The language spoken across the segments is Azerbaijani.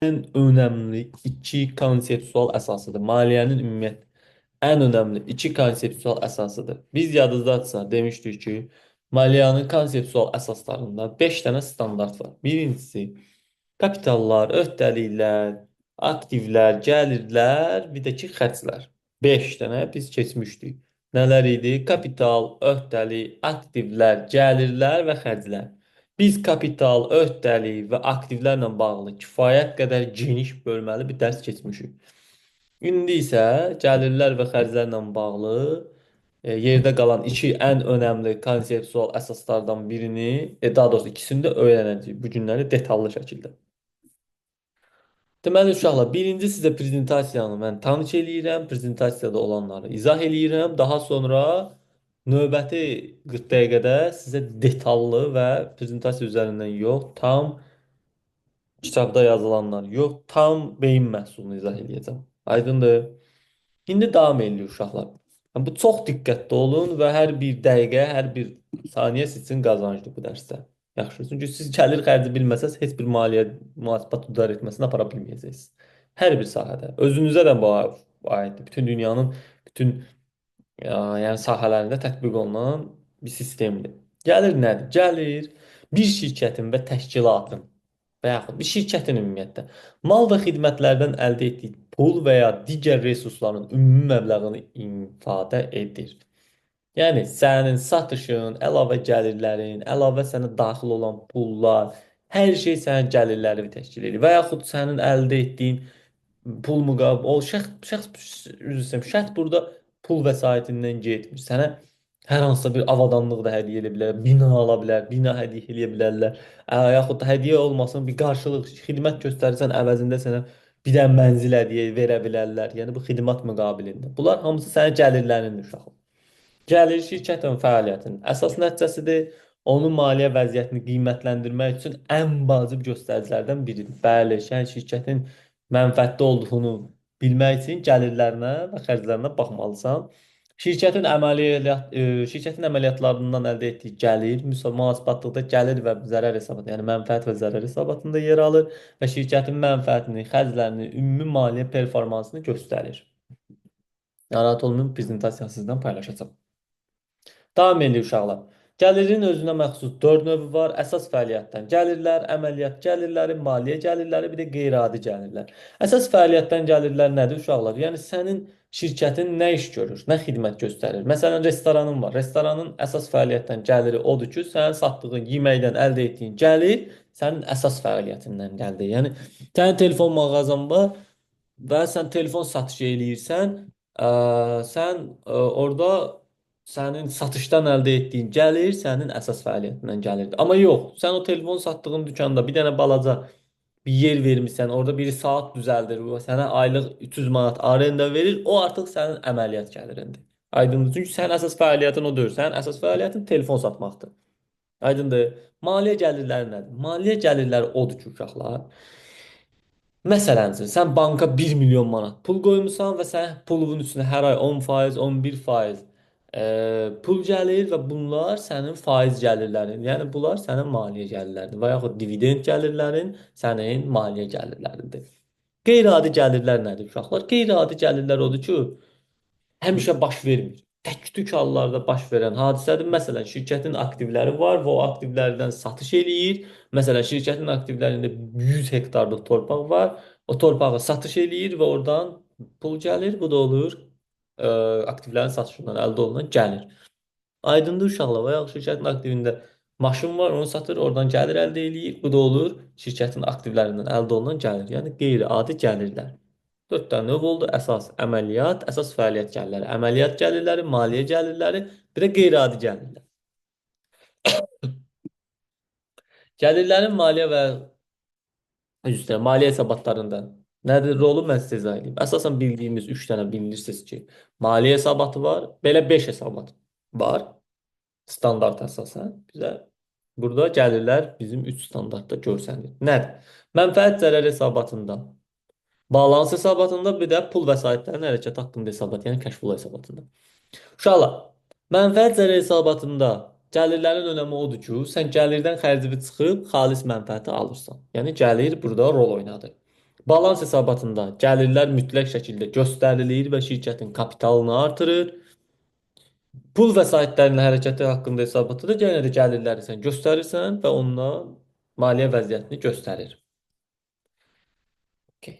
En önemli iki konseptual əsasıdır. Maliyenin ümumiyyət en önemli iki konseptual əsasıdır. Biz yadınızdadsa demişdik ki, maliyenin konseptual əsaslarında 5 tane standart var. Birincisi kapitallar, öhdəliklər, aktivlər, gəlirlər, bir də ki xərclər. 5 tane biz keçmişdik. Nələr idi? Kapital, öhdəlik, aktivlər, gəlirlər və xərclər. Biz kapital, öhdəlik və aktivlərlə bağlı kifayət qədər geniş bölməli bir dərs keçmişik. İndi isə gəlirlər və xərclərlə bağlı yerdə qalan iki ən önəmli konseptual əsaslardan birini, daha doğrusu ikisini də öyrənəcəyik bu günləri detallı şəkildə. Deməli uşaqlar, birinci sizə prezentasiyanı mən tanış eləyirəm, prezentasiyada olanları izah eləyirəm. Daha sonra növbəti 40 dəqiqədə sizə detallı və prezentasiya üzərindən yox, tam kitabda yazılanlar yox, tam beyin məhsulunu izah eləyəcəm. Aydındır? İndi davam edirik uşaqlar. Bu çox diqqətli olun və hər bir dəqiqə, hər bir saniyə sizin üçün qazancdır bu dərsdə. Yaxşı. Çünki siz gəlir xərci bilməsəz, heç bir maliyyə mühasibat idarə etməsini apara bilməyəcəksiniz. Hər bir sahədə. Özünüzə də bu aiddir. Bütün dünyanın bütün yəni sahələrində tətbiq olunan bir sistemdir. Gəlir nədir? Gəlir bir şirkətin və təşkilatın və yaxud bir şirkətin ümumiyyətlə mal və xidmətlərdən əldə etdiyi pul və ya digər resursların ümumi məbləğini ifadə edir. Yəni sənin satışın, əlavə gəlirlərin, əlavə sənə daxil olan pullar, hər şey sənin gəlirlərini təşkil edir. Və yaxud sənin əldə etdiyin pul müqabil, o üzr istəyirəm, şəxs burada pul vəsaitindən getmir. Sənə hər hansısa bir avadanlıq da hədiyyə edə bilər, bina ala bilər, bina hədiyyə eləyə bilərlər. Yaxud da hədiyyə olmasın, bir qarşılıq, xidmət göstərirsən əvəzində sənə bir dənə mənzil hədiyyə verə bilərlər. Yəni bu xidmət müqabilində. Bunlar hamısı sənin gəlirlərindir uşaqlar. Gəlir şirkətin fəaliyyətinin əsas nəticəsidir. Onun maliyyə vəziyyətini qiymətləndirmək üçün ən vacib göstəricilərdən biridir. Bəli, sən şirkətin mənfəətli olduğunu bilmək üçün gəlirlərinə və xərclərinə baxmalısan. Şirkətin əməliyyatlarından əldə etdiyi gəlir mühasibatlıqda gəlir və zərər hesabatı, yəni mənfəət və zərər hesabatında yer alır və şirkətin mənfəətini, xərclərini, ümumi maliyyə performansını göstərir. Narahat olmayın, prezentasiyasını sizdən paylaşacağım. Davam edirik uşaqlar. Gəlirin özünə məxsus 4 növü var. Əsas fəaliyyətdən gəlirlər, əməliyyat gəlirləri, maliyyə gəlirləri, bir də qeyri-adi gəlirlər. Əsas fəaliyyətdən gəlirlər nədir uşaqlar? Yəni sənin şirkətin nə iş görür, nə xidmət göstərir? Məsələn, restoranın var. Restoranın əsas fəaliyyətdən gəliri odur ki, sənin satdığın yeməkdən əldə etdiyin gəlir sənin əsas fəaliyyətindən gəldi. Yəni sənin telefon mağazan var və sən telefon satışı eləyirsən, sən orada sənin satışdan əldə etdiyin gəlir sənin əsas fəaliyyətindən gəlirdi. Amma yox, sən o telefon satdığın dükanda bir dənə balaca bir yer vermirsən, orada biri saat düzəldir və sənə aylıq 300 manat arenda verir, o artıq sənin əməliyyat gəlirindir. Aydındır? Çünki sənin əsas fəaliyyətin o deyil. Sənin əsas fəaliyyətin telefon satmaqdır. Aydındır? Maliyyə gəlirləri nədir? Maliyyə gəlirləri odur ki, uşaqlar. Məsələn üçün, sən banka 1 milyon manat pul qoymusan və sən pulun üstünə hər ay 10%, 11% pul gəlir və bunlar sənin faiz gəlirlərin, yəni bunlar sənin maliyyə gəlirlərindir və yaxud dividend gəlirlərin sənin maliyyə gəlirlərindir. Qeyri-adi gəlirlər nədir uşaqlar? Qeyri-adi gəlirlər odur ki, həmişə baş vermir. Tək-tük hallarda baş verən hadisədir. Məsələn, şirkətin aktivləri var və o aktivlərdən satış eləyir. Məsələn, şirkətin aktivlərində 100 hektarlıq torpaq var. O torpağı satış eləyir və oradan pul gəlir. Bu da olur aktivlərin satışından əldə olunan gəlir. Aydındır uşaqlar, və yaxud şirkətin aktivində maşın var, onu satır, oradan gəlir əldə eləyir. Bu da olur şirkətin aktivlərindən əldə olunan gəlir. Yəni qeyri-adi gəlirlər. 4 dənə növ oldu. Əsas əməliyyat, əsas fəaliyyət gəlirləri, əməliyyat gəlirləri, maliyyə gəlirləri, bir də qeyri-adi gəlirlər. Gəlirlərin maliyyə və maliyyə hesabatlarında nədir rolu mən sizə izah edeyim. Əsasən bildiyimiz 3 dənə bilirsiniz ki, maliyyə hesabatı var, belə 5 hesabat var. Standart əsasən. Bizə burada gəlirlər bizim 3 standartda görsənir. Nədir? Mənfəət zərər hesabatında, balans hesabatında, bir də pul vəsaitlərinin hərəkəti haqqında hesabat, yəni kəşf pulu hesabatında. Uşaqlar, mənfəət zərər hesabatında gəlirlərin önəmi odur ki, sən gəlirdən xərcini çıxıb xalis mənfəəti alırsan. Yəni gəlir burada rol oynadı. Balans hesabatında gəlirlər mütləq şəkildə göstərilir və şirkətin kapitalını artırır. Pul vəsaitlərinin hərəkəti haqqında hesabatda da yenə də gəlirləri sən göstərirsən və ondan maliyyə vəziyyətini göstərir. Okay.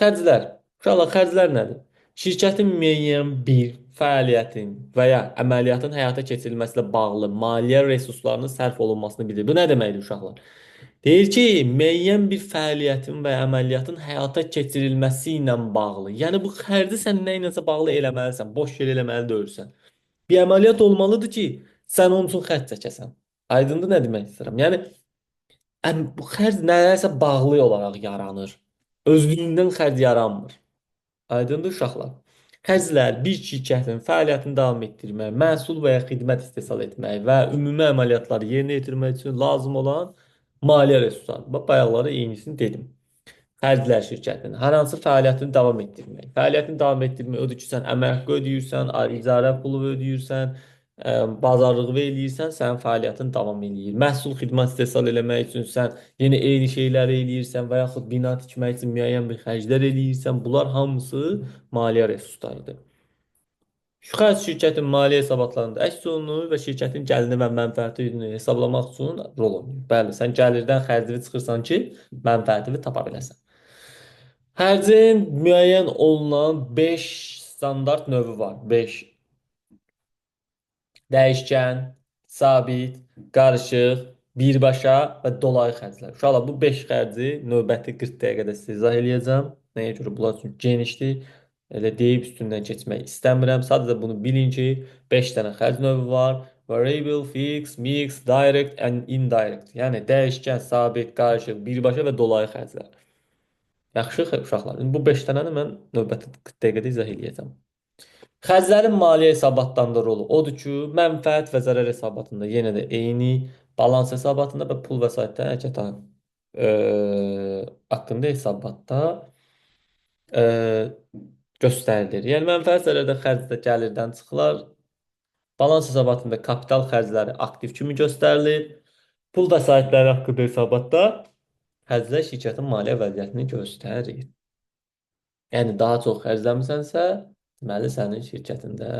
Xərclər. Uşaqlar, xərclər nədir? Şirkətin müəyyən bir fəaliyyətin və ya əməliyyatın həyata keçirilməsi ilə bağlı maliyyə resurslarının sərf olunmasını bilir. Bu nə deməkdir uşaqlar? Deyir ki, müəyyən bir fəaliyyətin və ya əməliyyatın həyata keçirilməsi ilə bağlı. Yəni bu xərci sən nə iləsə bağlı eləməlisən, boş yer eləməli deyilsən. Bir əməliyyat olmalıdır ki, sən onun üçün xərc çəkəsən. Aydındır nə demək istəyirəm? Yəni bu xərc nəyəsə bağlı olaraq yaranır. Özlüyündən xərc yaranmır. Aydındır uşaqlar. Xərclər bir şirkətin fəaliyyətini davam etdirmək, məhsul və ya xidmət istehsal etmək və ümumi əməliyyatları yerinə yetirmək üçün lazım olan maliyyə resursları. Bax, bayaqları eynisini dedim. Xərclər şirkətinin hər hansı fəaliyyətini davam etdirmək. Fəaliyyətini davam etdirmək odur ki, sən əmək haqqı ödəyirsən, icarə pulu ödəyirsən, bazarlıq eləyirsən, sənin fəaliyyətin davam eləyir. Məhsul xidmət istehsal eləmək üçün sən yenə eyni şeyləri eləyirsən və yaxud bina tikmək üçün müəyyən bir xərclər eləyirsən. Bunlar hamısı maliyyə resurslarıdır. Şu xərc şirkətin maliyyə hesabatlarında əks olunur və şirkətin gəliri və mənfəətini hesablamaq üçün rol oynayır. Bəli, sən gəlirdən xərcini çıxırsan ki, mənfəətini tapa biləsən. Xərcin müəyyən olunan 5 standart növü var. 5 dəyişkən, sabit, qarışıq, birbaşa və dolayı xərclər. Uşaqlar, bu 5 xərci növbəti 40 dəqiqədə sizə izah eləyəcəm. Nəyə görə? Bunlar üçün genişdir. Elə deyib üstündən keçmək istəmirəm. Sadəcə bunu bilin ki, 5 dənə xərc növü var. Variable, fixed, mixed, direct and indirect. Yəni dəyişkən, sabit, qarışıq, birbaşa və dolayı xərclər. Yaxşı uşaqlar. Bu 5 dənəni mən növbəti 40 dəqiqədə izah eləyəcəm. Xərclərin maliyyə hesabatlarında rolu odur ki, mənfəət və zərər hesabatında yenə də eyni, balans hesabatında və pul vəsaitlərin hərəkəti haqqında hesabatda e, göstərilir. Yəni mənfəət zərərdə xərcdə gəlirdən çıxılar. Balans hesabatında kapital xərcləri aktiv kimi göstərilir. Pul vəsaitləri haqqında hesabatda xərclər şirkətin maliyyə vəziyyətini göstərir. Yəni daha çox xərcləmisənsə, deməli sənin şirkətində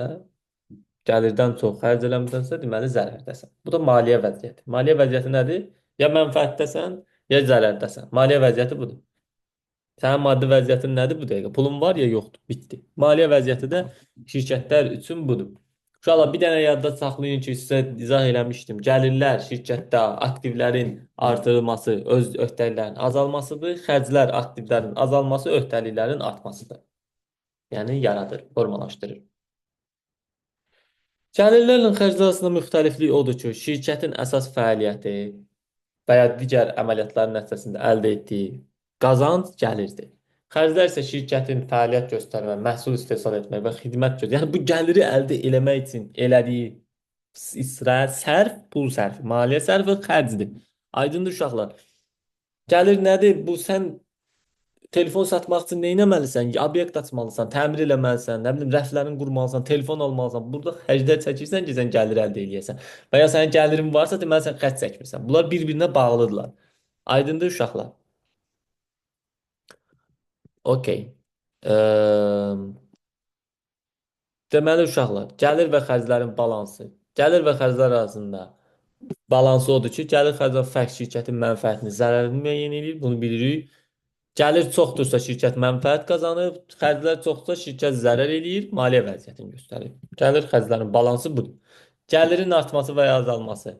gəlirdən çox xərc eləmisənsə, deməli zərərdəsən. Bu da maliyyə vəziyyəti. Maliyyə vəziyyəti nədir? Ya mənfəətdəsən, ya zərərdəsən. Maliyyə vəziyyəti budur. Sənin maddi vəziyyətin nədir bu dəqiqə? Pulun var ya yoxdur, bitdi. Maliyyə vəziyyəti də şirkətlər üçün budur. Uşaqlar, bir dənə yadda saxlayın ki, sizə izah eləmişdim. Gəlirlər şirkətdə aktivlərin artırılması, öz öhdəliklərin azalmasıdır. Xərclər aktivlərin azalması, öhdəliklərin artmasıdır. Yəni yaradır, formalaşdırır. Gəlirlərlə xərclər arasında müxtəliflik odur ki, şirkətin əsas fəaliyyəti və ya digər əməliyyatların nəticəsində əldə etdiyi qazanc gəlirdir. Xərclər isə şirkətin fəaliyyət göstərmə, məhsul istehsal etmək və xidmət göstərmə. Yəni bu gəliri əldə eləmək üçün elədiyi istirahət, sərf, pul sərfi, maliyyə sərfi xərcdir. Aydındır uşaqlar. Gəlir nədir? Bu sən telefon satmaq üçün nə etməlisən? Obyekt açmalısan, təmir eləməlisən, nə bilim, rəflərini qurmalısan, telefon almalısan. Burada xərclər çəkirsən ki, sən gəlir əldə eləyəsən. Və ya sənin gəlirin varsa, deməli sən xərc çəkmirsən. Bunlar bir-birinə bağlıdırlar. Aydındır uşaqlar. Okey. Deməli uşaqlar, gəlir və xərclərin balansı. Gəlir və xərclər arasında balansı odur ki, gəlir xərclər fərq şirkətin mənfəətini, zərərini müəyyən edir. Bunu bilirik. Gəlir çoxdursa şirkət mənfəət qazanır, xərclər çoxsa şirkət zərər eləyir, maliyyə vəziyyətini göstərir. Gəlir xərclərin balansı budur. Gəlirin artması və ya azalması.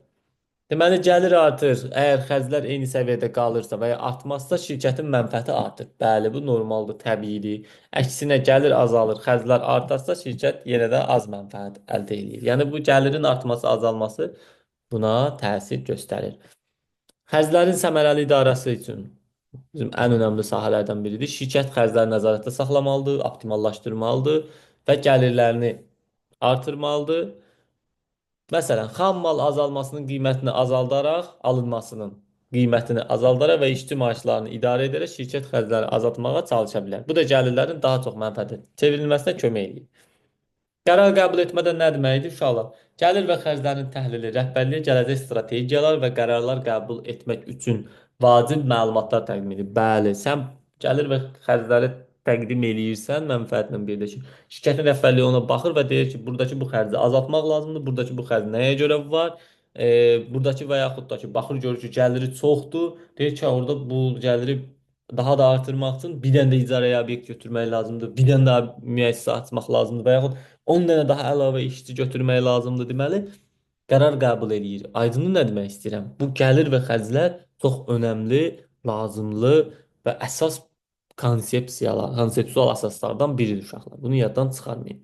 Deməli, gəlir artır, əgər xərclər eyni səviyyədə qalırsa və ya artmazsa şirkətin mənfəəti artır. Bəli, bu normaldır, təbiidir. Əksinə gəlir azalır, xərclər artarsa şirkət yenə də az mənfəət əldə edir. Yəni bu gəlirin artması, azalması buna təsir göstərir. Xərclərin səmərəli idarəsi üçün bizim ən önəmli sahələrdən biridir. Şirkət xərcləri nəzarətdə saxlamalıdır, optimallaşdırmalıdır və gəlirlərini artırmalıdır. Məsələn, xam mal azalmasının qiymətini azaldaraq, alınmasının qiymətini azaldaraq və işçi maaşlarını idarə edərək şirkət xərcləri azaltmağa çalışa bilər. Bu da gəlirlərin daha çox mənfəətə çevrilməsinə kömək edir. Qərar qəbul etmədə nə deməkdir uşaqlar? Gəlir və xərclərin təhlili rəhbərliyə gələcək strategiyalar və qərarlar qəbul etmək üçün vacib məlumatlar təqdim edir. Bəli, sən gəlir və xərcləri təqdim eləyirsən mənfəətlə birləşir. Şirkətin rəhbərliyi ona baxır və deyir ki, buradakı bu xərci azaltmaq lazımdır, buradakı bu xərc nəyə görə var? Buradakı və yaxud da ki, baxır görür ki, gəliri çoxdur, deyir ki, orada bu gəliri daha da artırmaq üçün bir dənə də icarəyə obyekt götürmək lazımdır, bir dənə daha müəssisə açmaq lazımdır və yaxud 10 dənə daha əlavə işçi götürmək lazımdır deməli, qərar qəbul eləyir. Aydınlı nə demək istəyirəm? Bu gəlir və xərclər çox önəmli, lazımlı və əsas konsepsiyalar, konseptual əsaslardan biridir uşaqlar. Bunu yaddan çıxarmayın.